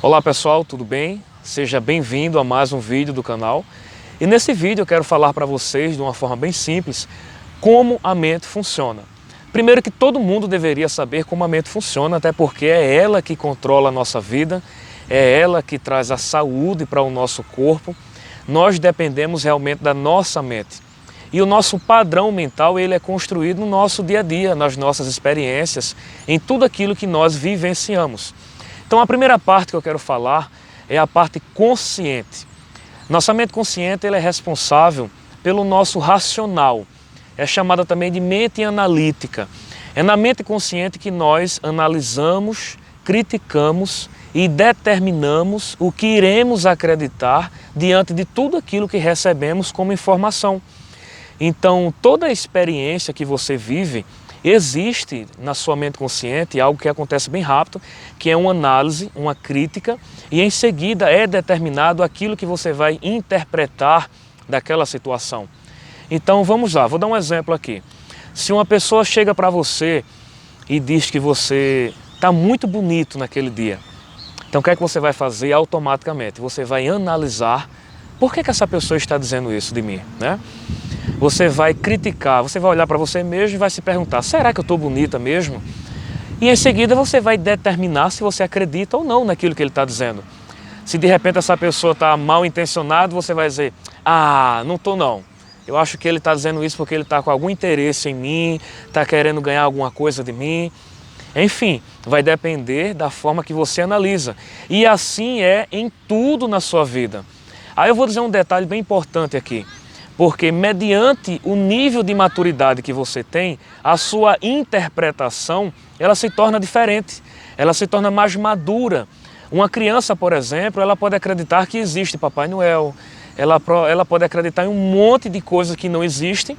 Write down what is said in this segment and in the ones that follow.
Olá pessoal, tudo bem? Seja bem-vindo a mais um vídeo do canal. E nesse vídeo eu quero falar para vocês de uma forma bem simples como a mente funciona. Primeiro que todo mundo deveria saber como a mente funciona, até porque é ela que controla a nossa vida, é ela que traz a saúde para o nosso corpo. Nós dependemos realmente da nossa mente. E o nosso padrão mental ele é construído no nosso dia a dia, nas nossas experiências, em tudo aquilo que nós vivenciamos. Então a primeira parte que eu quero falar é a parte consciente. Nossa mente consciente ela é responsável pelo nosso racional. É chamada também de mente analítica. É na mente consciente que nós analisamos, criticamos e determinamos o que iremos acreditar diante de tudo aquilo que recebemos como informação. Então toda a experiência que você vive existe na sua mente consciente algo que acontece bem rápido, que é uma análise, uma crítica, e em seguida é determinado aquilo que você vai interpretar daquela situação. Então vamos lá, vou dar um exemplo aqui. Se uma pessoa chega para você e diz que você está muito bonito naquele dia, então o que é que você vai fazer automaticamente? Você vai analisar por que essa pessoa está dizendo isso de mim, né? Você vai criticar, você vai olhar para você mesmo e vai se perguntar, será que eu estou bonita mesmo? E em seguida você vai determinar se você acredita ou não naquilo que ele está dizendo. Se de repente essa pessoa está mal intencionada, você vai dizer, não estou não. Eu acho que ele está dizendo isso porque ele está com algum interesse em mim, está querendo ganhar alguma coisa de mim. Enfim, vai depender da forma que você analisa. E assim é em tudo na sua vida. Aí eu vou dizer um detalhe bem importante aqui. Porque mediante o nível de maturidade que você tem, a sua interpretação, ela se torna diferente, ela se torna mais madura. Uma criança, por exemplo, ela pode acreditar que existe Papai Noel, ela pode acreditar em um monte de coisas que não existem,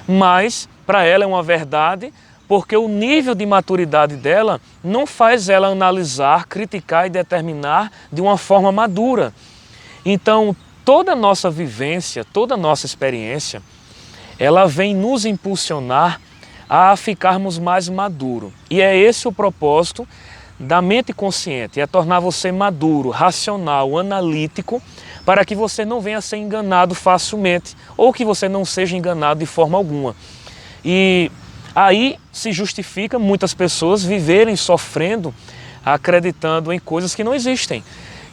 mas para ela é uma verdade, porque o nível de maturidade dela não faz ela analisar, criticar e determinar de uma forma madura. Então, toda a nossa vivência, toda a nossa experiência, ela vem nos impulsionar a ficarmos mais maduros. E é esse o propósito da mente consciente, é tornar você maduro, racional, analítico, para que você não venha a ser enganado facilmente, ou que você não seja enganado de forma alguma. E aí se justifica muitas pessoas viverem sofrendo, acreditando em coisas que não existem.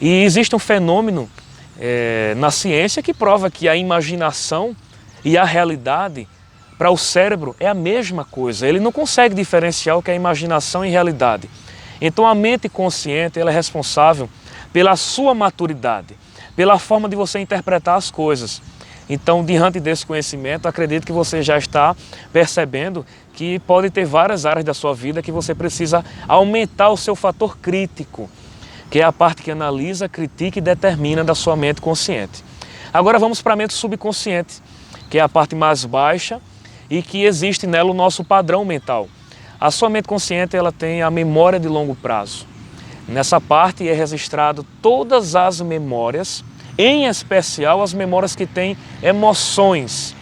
E existe um fenômeno na ciência que prova que a imaginação e a realidade para o cérebro é a mesma coisa. Ele não consegue diferenciar o que é imaginação e realidade. Então a mente consciente ela é responsável pela sua maturidade, pela forma de você interpretar as coisas. Então diante desse conhecimento, acredito que você já está percebendo que pode ter várias áreas da sua vida que você precisa aumentar o seu fator crítico, que é a parte que analisa, critica e determina da sua mente consciente. Agora vamos para a mente subconsciente, que é a parte mais baixa e que existe nela o nosso padrão mental. A sua mente consciente ela tem a memória de longo prazo. Nessa parte é registrado todas as memórias, em especial as memórias que têm emoções,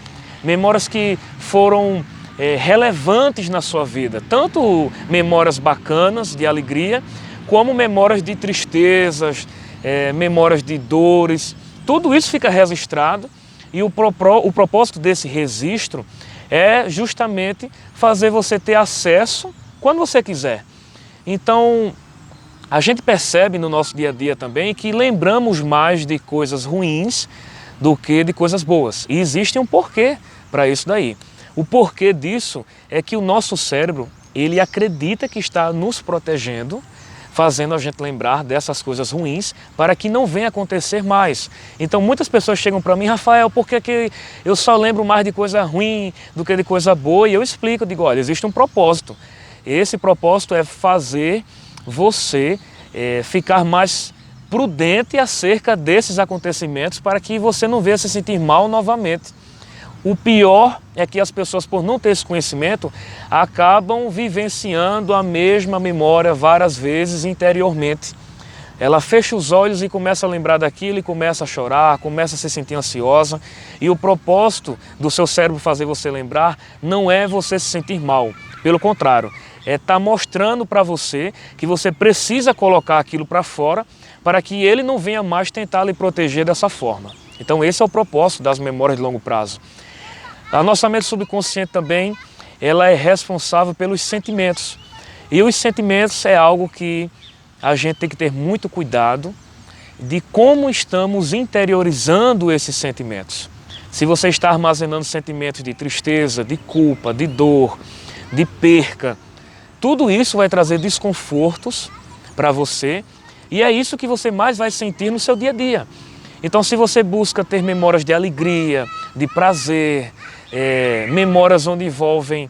memórias que foram relevantes na sua vida, tanto memórias bacanas, de alegria, como memórias de tristezas, memórias de dores, tudo isso fica registrado e o propósito desse registro é justamente fazer você ter acesso quando você quiser. Então, a gente percebe no nosso dia a dia também que lembramos mais de coisas ruins do que de coisas boas. E existe um porquê para isso daí. O porquê disso é que o nosso cérebro, ele acredita que está nos protegendo, fazendo a gente lembrar dessas coisas ruins para que não venha acontecer mais. Então muitas pessoas chegam para mim, Rafael, por que eu só lembro mais de coisa ruim do que de coisa boa? E eu explico, digo, olha, existe um propósito. Esse propósito é fazer você ficar mais prudente acerca desses acontecimentos para que você não venha se sentir mal novamente. O pior é que as pessoas, por não ter esse conhecimento, acabam vivenciando a mesma memória várias vezes interiormente. Ela fecha os olhos e começa a lembrar daquilo e começa a chorar, começa a se sentir ansiosa. E o propósito do seu cérebro fazer você lembrar não é você se sentir mal. Pelo contrário, é estar mostrando para você que você precisa colocar aquilo para fora para que ele não venha mais tentar lhe proteger dessa forma. Então esse é o propósito das memórias de longo prazo. A nossa mente subconsciente também, ela é responsável pelos sentimentos. E os sentimentos é algo que a gente tem que ter muito cuidado de como estamos interiorizando esses sentimentos. Se você está armazenando sentimentos de tristeza, de culpa, de dor, de perca, tudo isso vai trazer desconfortos para você e é isso que você mais vai sentir no seu dia a dia. Então, se você busca ter memórias de alegria, de prazer, memórias onde envolvem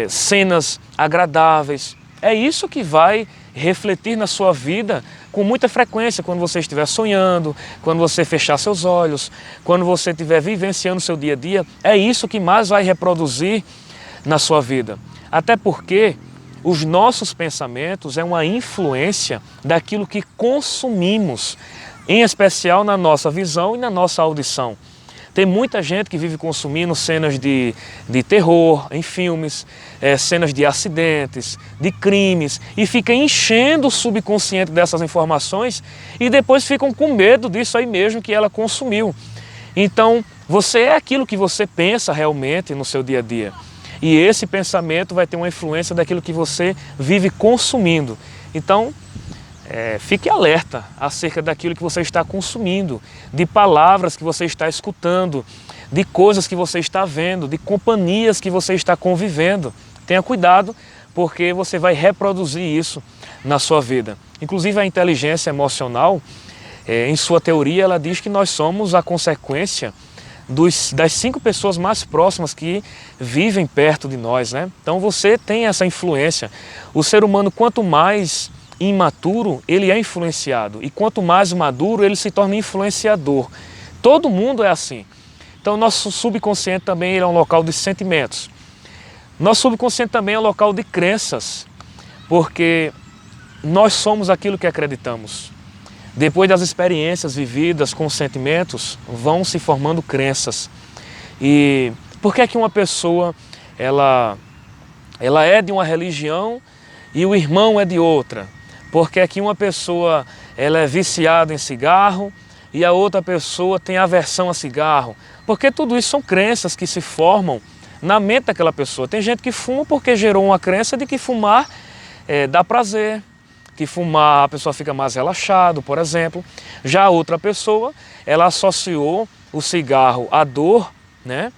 cenas agradáveis, é isso que vai refletir na sua vida com muita frequência quando você estiver sonhando, quando você fechar seus olhos, quando você estiver vivenciando o seu dia a dia, é isso que mais vai reproduzir na sua vida. Até porque os nossos pensamentos é uma influência daquilo que consumimos, em especial na nossa visão e na nossa audição. Tem muita gente que vive consumindo cenas de terror em filmes, cenas de acidentes, de crimes, e fica enchendo o subconsciente dessas informações e depois ficam com medo disso aí mesmo que ela consumiu. Então, você é aquilo que você pensa realmente no seu dia a dia. E esse pensamento vai ter uma influência daquilo que você vive consumindo. Então, fique alerta acerca daquilo que você está consumindo, de palavras que você está escutando, de coisas que você está vendo, de companhias que você está convivendo. Tenha cuidado, porque você vai reproduzir isso na sua vida. Inclusive a inteligência emocional, em sua teoria, ela diz que nós somos a consequência das 5 pessoas mais próximas que vivem perto de nós, né? Então você tem essa influência. O ser humano, quanto mais imaturo, ele é influenciado, e quanto mais maduro, ele se torna influenciador. Todo mundo é assim. Então nosso subconsciente também é um local de sentimentos. Nosso subconsciente também é um local de crenças, porque nós somos aquilo que acreditamos. Depois das experiências vividas com sentimentos, vão se formando crenças. E por que é que uma pessoa ela é de uma religião e o irmão é de outra? Porque aqui uma pessoa ela é viciada em cigarro e a outra pessoa tem aversão a cigarro. Porque tudo isso são crenças que se formam na mente daquela pessoa. Tem gente que fuma porque gerou uma crença de que fumar dá prazer, que fumar a pessoa fica mais relaxado, por exemplo. Já a outra pessoa, ela associou o cigarro à dor, né?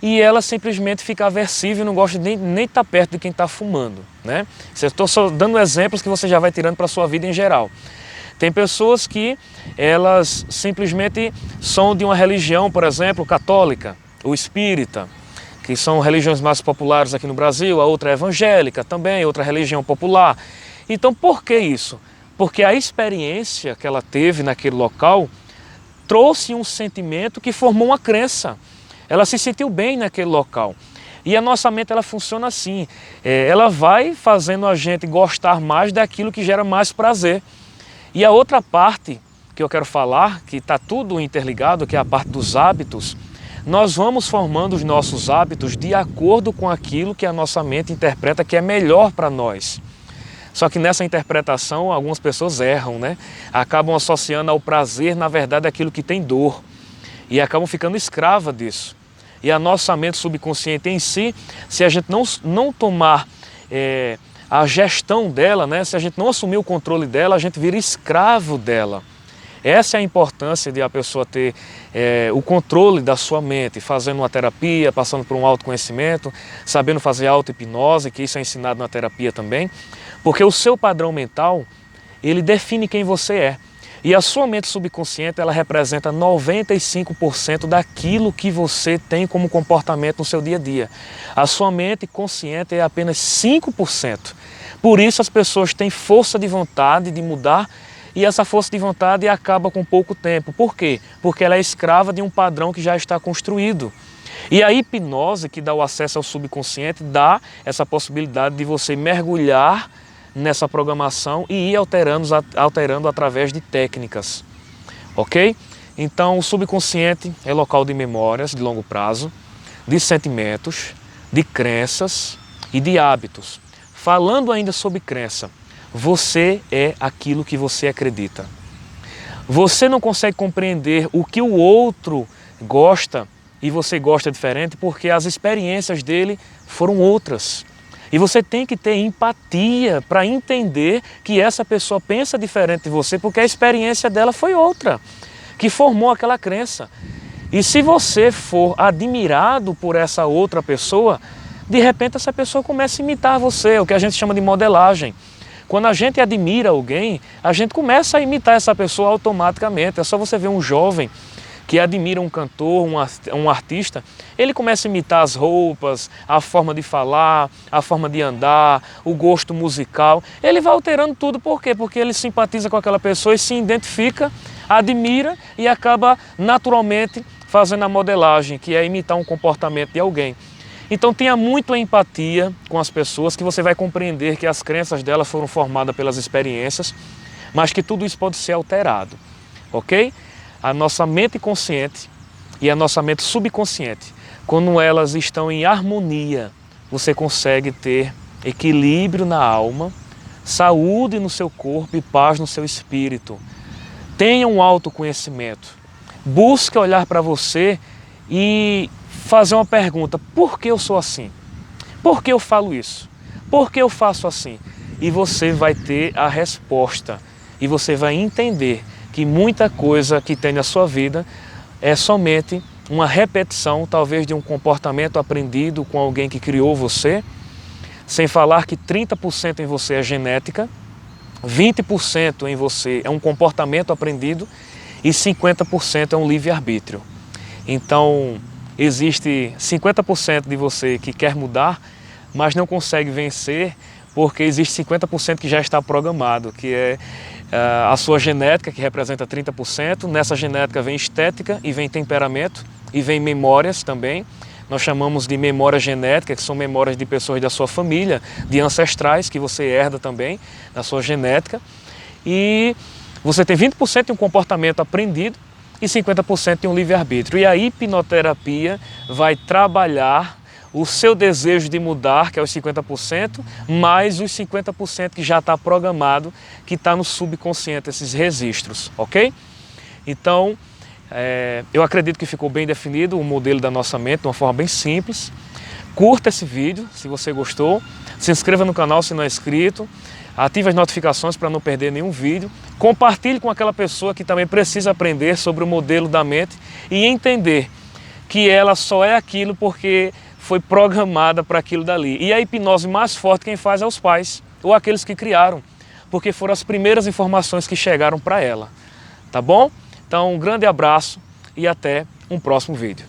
E ela simplesmente fica aversiva e não gosta nem estar perto de quem está fumando, né? Estou só dando exemplos que você já vai tirando para a sua vida em geral. Tem pessoas que elas simplesmente são de uma religião, por exemplo, católica, ou espírita, que são religiões mais populares aqui no Brasil, a outra é evangélica também, outra religião popular. Então por que isso? Porque a experiência que ela teve naquele local trouxe um sentimento que formou uma crença. Ela se sentiu bem naquele local. E a nossa mente ela funciona assim, ela vai fazendo a gente gostar mais daquilo que gera mais prazer. E a outra parte que eu quero falar, que está tudo interligado, que é a parte dos hábitos, nós vamos formando os nossos hábitos de acordo com aquilo que a nossa mente interpreta que é melhor para nós. Só que nessa interpretação algumas pessoas erram, né? Acabam associando ao prazer, na verdade, aquilo que tem dor. E acabam ficando escrava disso. E a nossa mente subconsciente em si, se a gente não tomar a gestão dela, né? Se a gente não assumir o controle dela, a gente vira escravo dela. Essa é a importância de a pessoa ter o controle da sua mente, fazendo uma terapia, passando por um autoconhecimento, sabendo fazer auto-hipnose, que isso é ensinado na terapia também, porque o seu padrão mental, ele define quem você é. E a sua mente subconsciente, ela representa 95% daquilo que você tem como comportamento no seu dia a dia. A sua mente consciente é apenas 5%. Por isso as pessoas têm força de vontade de mudar e essa força de vontade acaba com pouco tempo. Por quê? Porque ela é escrava de um padrão que já está construído. E a hipnose, que dá o acesso ao subconsciente, dá essa possibilidade de você mergulhar nessa programação e ir alterando através de técnicas, ok? Então o subconsciente é local de memórias de longo prazo, de sentimentos, de crenças e de hábitos. Falando ainda sobre crença, você é aquilo que você acredita. Você não consegue compreender o que o outro gosta e você gosta diferente porque as experiências dele foram outras. E você tem que ter empatia para entender que essa pessoa pensa diferente de você porque a experiência dela foi outra, que formou aquela crença. E se você for admirado por essa outra pessoa, de repente essa pessoa começa a imitar você, o que a gente chama de modelagem. Quando a gente admira alguém, a gente começa a imitar essa pessoa automaticamente. É só você ver um jovem que admira um cantor, um artista, ele começa a imitar as roupas, a forma de falar, a forma de andar, o gosto musical. Ele vai alterando tudo, por quê? Porque ele simpatiza com aquela pessoa e se identifica, admira e acaba naturalmente fazendo a modelagem, que é imitar um comportamento de alguém. Então tenha muita empatia com as pessoas, que você vai compreender que as crenças delas foram formadas pelas experiências, mas que tudo isso pode ser alterado, ok? A nossa mente consciente e a nossa mente subconsciente, quando elas estão em harmonia, você consegue ter equilíbrio na alma, saúde no seu corpo e paz no seu espírito. Tenha um autoconhecimento. Busque olhar para você e fazer uma pergunta: por que eu sou assim? Por que eu falo isso? Por que eu faço assim? E você vai ter a resposta e você vai entender que muita coisa que tem na sua vida é somente uma repetição, talvez de um comportamento aprendido com alguém que criou você, sem falar que 30% em você é genética, 20% em você é um comportamento aprendido e 50% é um livre-arbítrio. Então, existe 50% de você que quer mudar, mas não consegue vencer porque existe 50% que já está programado, que é a sua genética, que representa 30%. Nessa genética vem estética e vem temperamento e vem memórias também. Nós chamamos de memória genética, que são memórias de pessoas da sua família, de ancestrais, que você herda também na sua genética. E você tem 20% de um comportamento aprendido e 50% de um livre-arbítrio. E a hipnoterapia vai trabalhar o seu desejo de mudar, que é os 50%, mais os 50% que já está programado, que está no subconsciente, esses registros, ok? Então, eu acredito que ficou bem definido o modelo da nossa mente, de uma forma bem simples. Curta esse vídeo, se você gostou. Se inscreva no canal se não é inscrito. Ative as notificações para não perder nenhum vídeo. Compartilhe com aquela pessoa que também precisa aprender sobre o modelo da mente e entender que ela só é aquilo porque foi programada para aquilo dali. E a hipnose mais forte quem faz é os pais, ou aqueles que criaram, porque foram as primeiras informações que chegaram para ela. Tá bom? Então, um grande abraço e até um próximo vídeo.